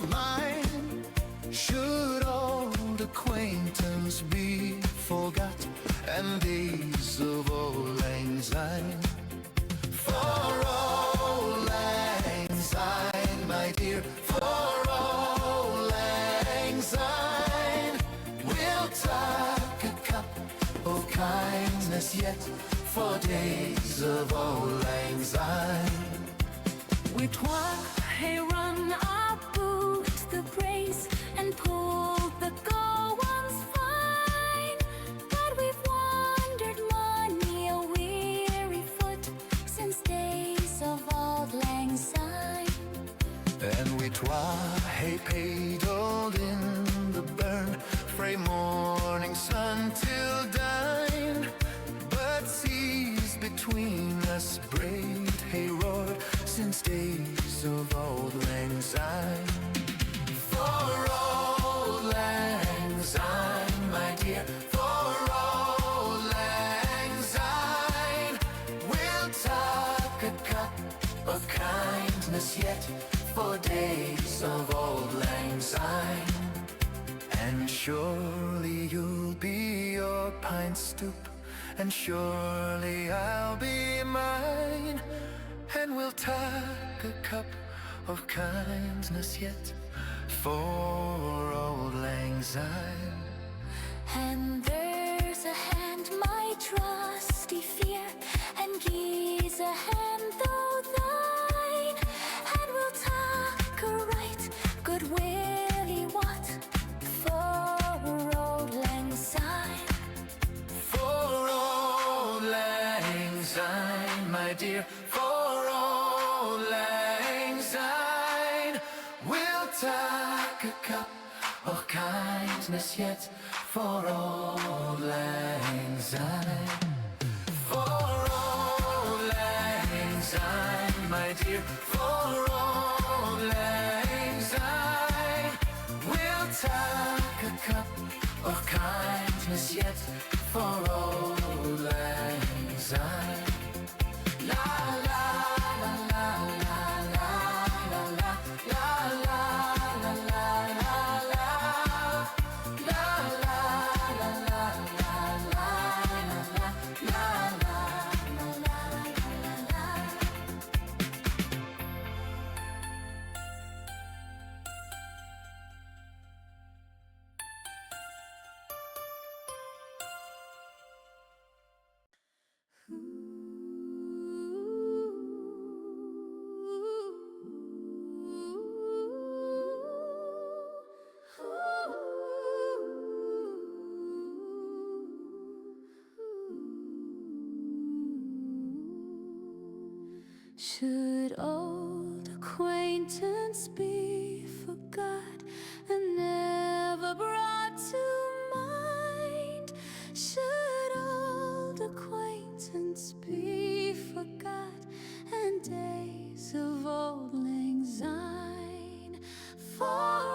mine. Should old acquaintance be forgot, and days of old lang syne? For old lang syne, my dear, for old lang syne, we'll take a cup of kindness yet, for days of old lang syne. We twa hae run aboot the braes and pulled the gowans fine, but we've wandered mony a weary foot since days of auld lang syne. And we twa hae paddled in the burn frae morning sun till dine, but seas between us braid hae roared since days of old lang syne. For old lang syne, my dear, for old lang syne, we'll take a cup of kindness yet, for days of old lang syne. And surely you'll be your pint stoop, and surely I'll be mine, and we'll take a cup of kindness yet, for old lang syne. And there's a hand my trusty fear, and gie's a hand though thine, and we'll take a right good willie wat, for old lang syne. For old lang syne, my dear, for old lang syne, we'll take a cup of kindness yet, for old lang syne. For old lang syne, my dear, for old lang syne, we'll take a cup of kindness yet, for old lang syne. La la la la la la la la la la la la la. Should old acquaintance be forgot and never brought to mind? Should old acquaintance be forgot and days of old lang syne? For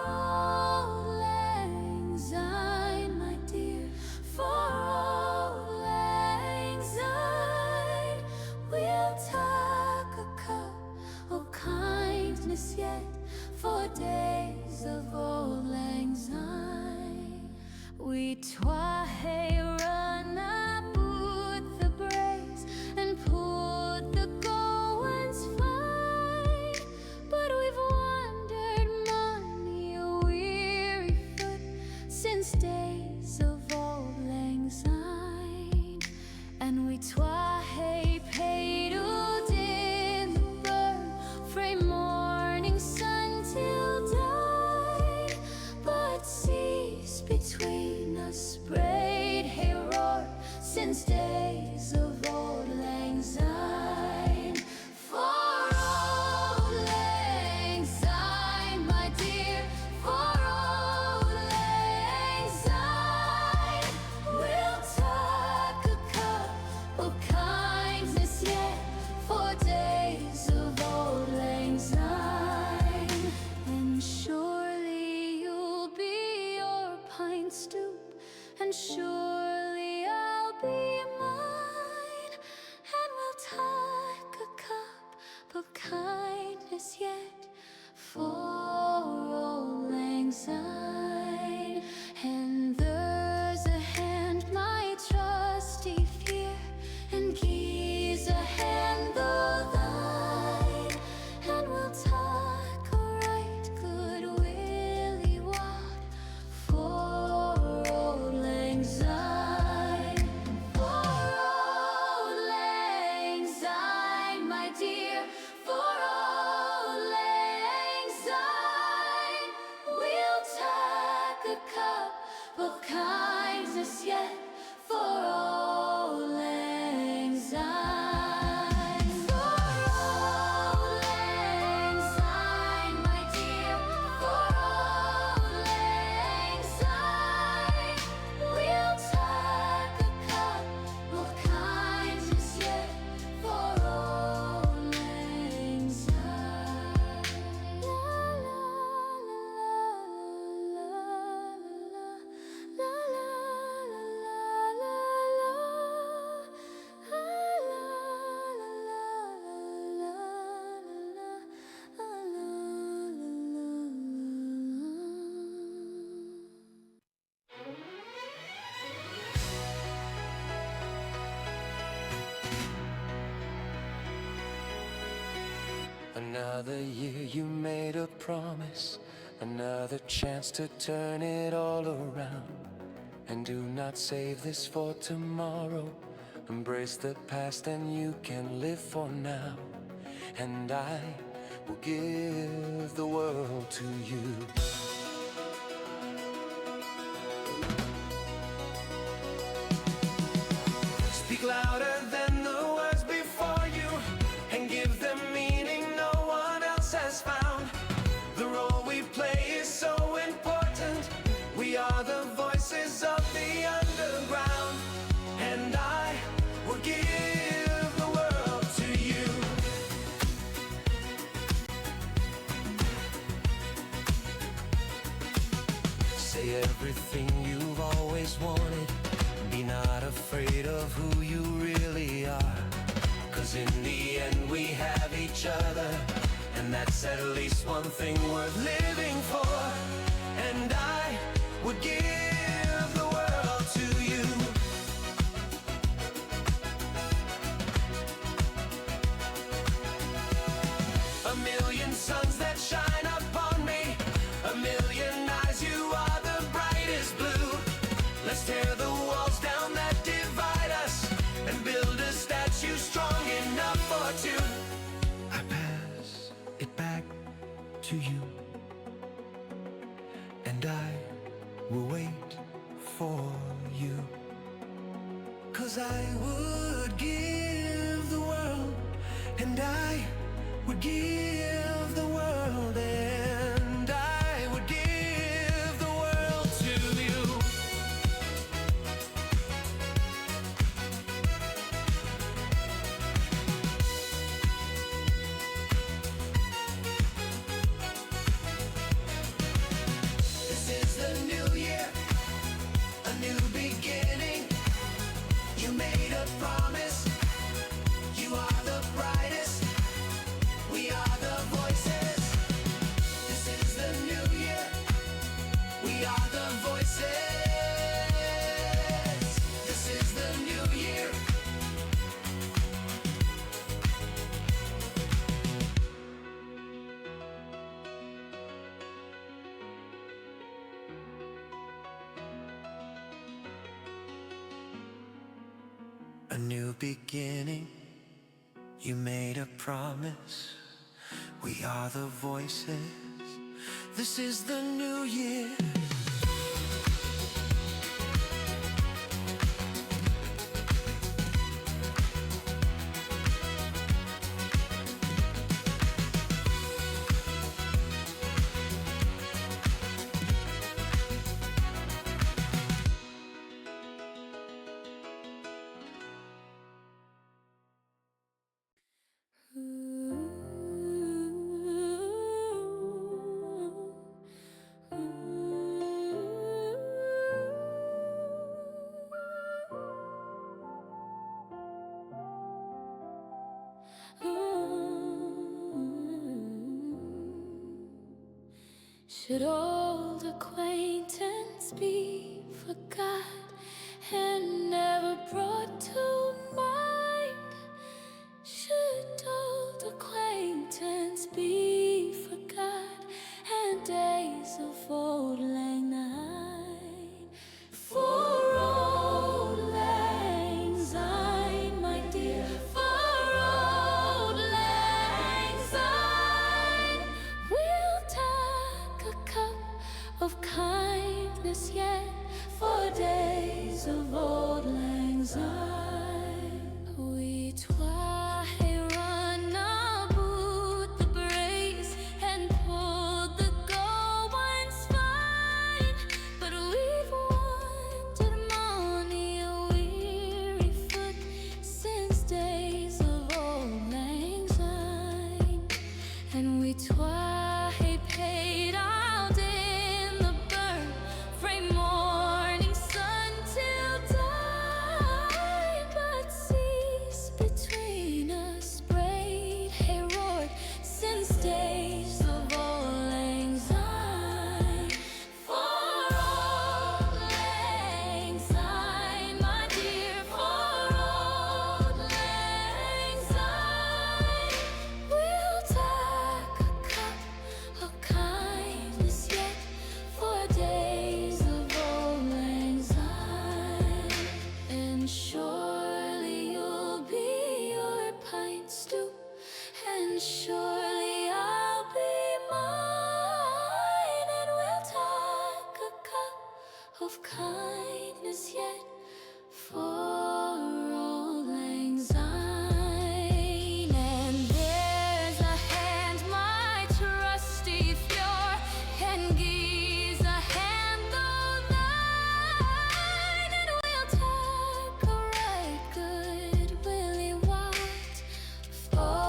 old lang syne, my dear, for old lang syne, we'll take a cup of kindness yet, for days of old lang syne. We twa hae run aboot the braes and pulled the gowans fine, but we've wandered mony a weary foot since days of old lang syne. And we twa hae paddled in the burn frae morning sun till dine, but seas between us braid hae roared since days of old lang syne. For old lang syne, my dear, for old lang syne, we'll take a cup of kindness yet, for days of old lang syne. And surely you'll be your pint a cup of kindness yet for all lang syne. For all lang syne, my dear, for all lang syne, we'll take a cup of kindness yet for all lang syne. La la la la la la la la Another year you made a promise, another chance to turn it all around. And do not save this for tomorrow. Embrace the past and you can live for now. And I will give the world to you. Speak louder than the words before you, and give them meaning no one else has found. The role we play is so important. We are the voices of the underground. And I will give the world to you. Say everything you've always wanted. Be not afraid of who you really are. 'Cause in the end we have each other, and that's at least one thing worth living for. And I would give the world to you. A million suns that shine upon me, a million eyes, you are the brightest blue. Let's tear the walls down that divide us, and build a statue strong enough for two. I pass it back to you, and I will wait for you. 'Cause I would give the world, and I would give the world, and I would give the world to you. This is the new year, a new beginning. You made a promise, you are the brightest. We are the voices. This is the new year. We are the voices. This is the new year. A new beginning. You made a promise. We are the voices. This is the new year. Should old acquaintance be forgot and never brought to mind? Should old acquaintance be forgot and days of old lang syne? For old lang syne, my dear, for old lang syne, we'll take a cup of kindness kindness yet for days of old lang syne. We twae run aboot the braes and pulled the gowan's fine, but we've wandered mony a weary foot since days of old lang syne, and we twae paid out in the burn frae morning sun till dawn, but seas between us braid hae roared since days of old lang syne. For old lang syne, my dear, for old lang syne, we'll take a cup of kindness yet for days of old lang syne, and surely you'll be your pint stew, and surely I'll be mine, and we'll take a cup of kindness yet for old lang syne. And there's a hand, my trusty fjord, and gies a hand though thine, and we'll take a right good willy wat for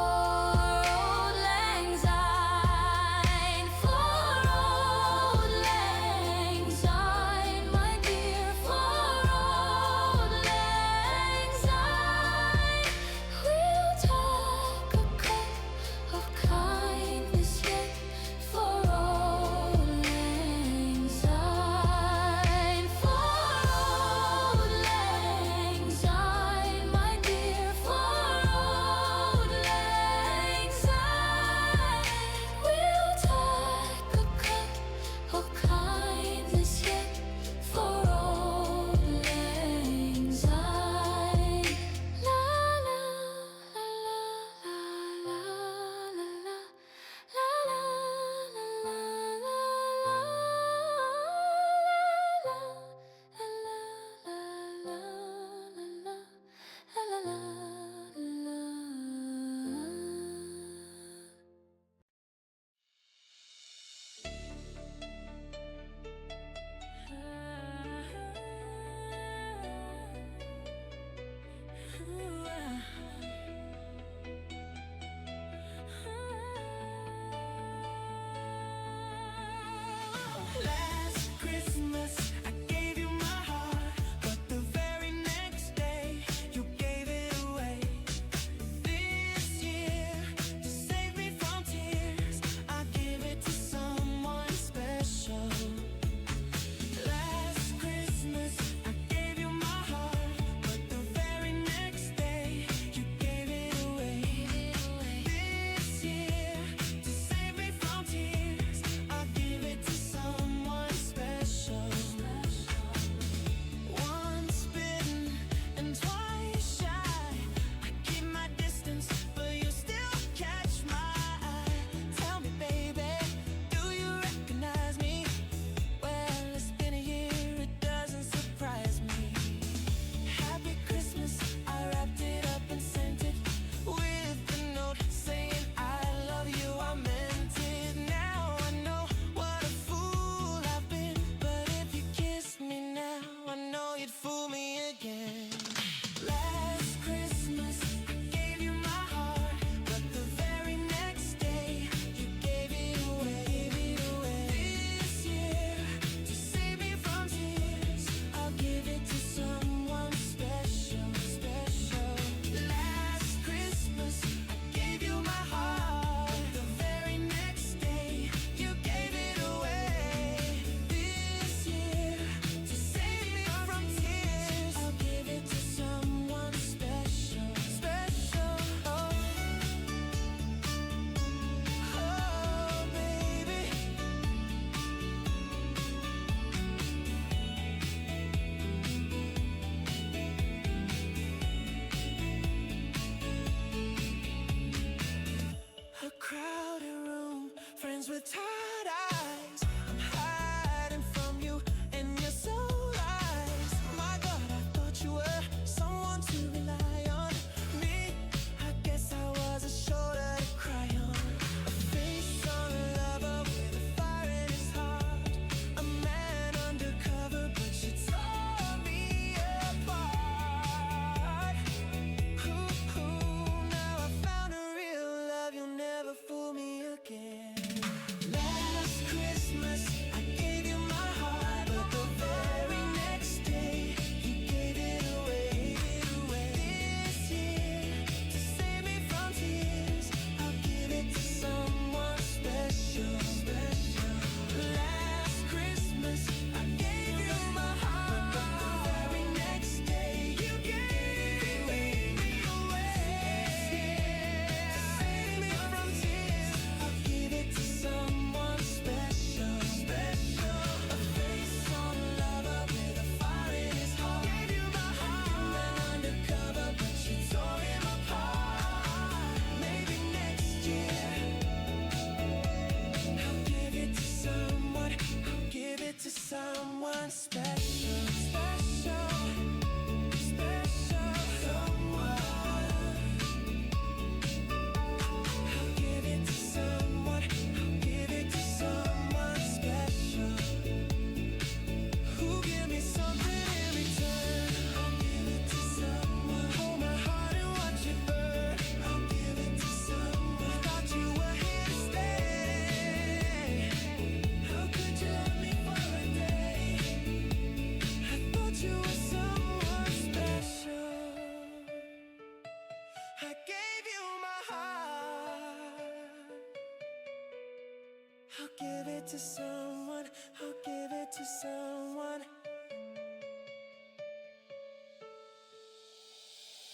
old lang syne. For old lang syne, my dear, for old lang syne, we'll take a cup of kindness yet for old lang syne. For old lang syne, my dear, for old lang syne, we'll take a cup of kindness yet for old lang syne. La la la la la la la Last Christmas, I gave you my heart, but the very next day, you gave it away. This year, to save me from tears, I give it to someone special. Last Christmas, I gave you my heart, but the very next day, you gave it away. This year, to save me from tears, I give it to someone special. Once bitten and twice shy, I keep my distance, but you still catch my eye. Tell me, baby, do you recognize me? Well, it's been a year, it doesn't surprise me. Happy Christmas, I wrapped it up and sent it with a note saying I love you, I meant it. Now I know what a fool I've been, but if you kissed me now, I know you'd fool me again. Last Christmas, I gave you my heart, but the very next day, you gave it away. This year, to save me from tears, I'll give it to someone special. Last Christmas, I gave you my heart, the very next day, you gave it away. This year, to save me from tears, I'll give it to someone special. Oh, oh, baby. A crowded room, friends with tired eyes. I'm hiding from you, and someone special, special, special. Someone. I'll give it to someone. I'll give it to someone special. Who give me something in return? I'll give it to someone. Hold my heart and watch it burn. I'll give it to someone. Thought you were here to stay. How could you love me for a day? I thought you were someone special. I gave you my heart. I'll give it to someone. I'll give it to someone.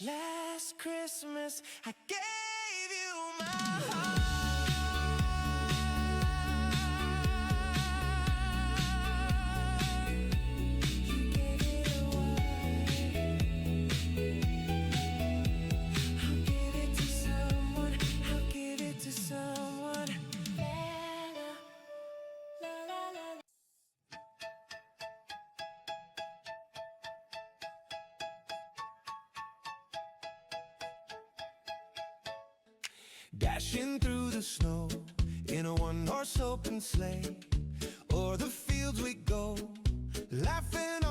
Last Christmas, I gave you my heart. You gave it away. I'll give it to someone. I'll give it to someone. La la la la. Dashing through the snow in a one-horse open sleigh, o'er the fields we go, laughing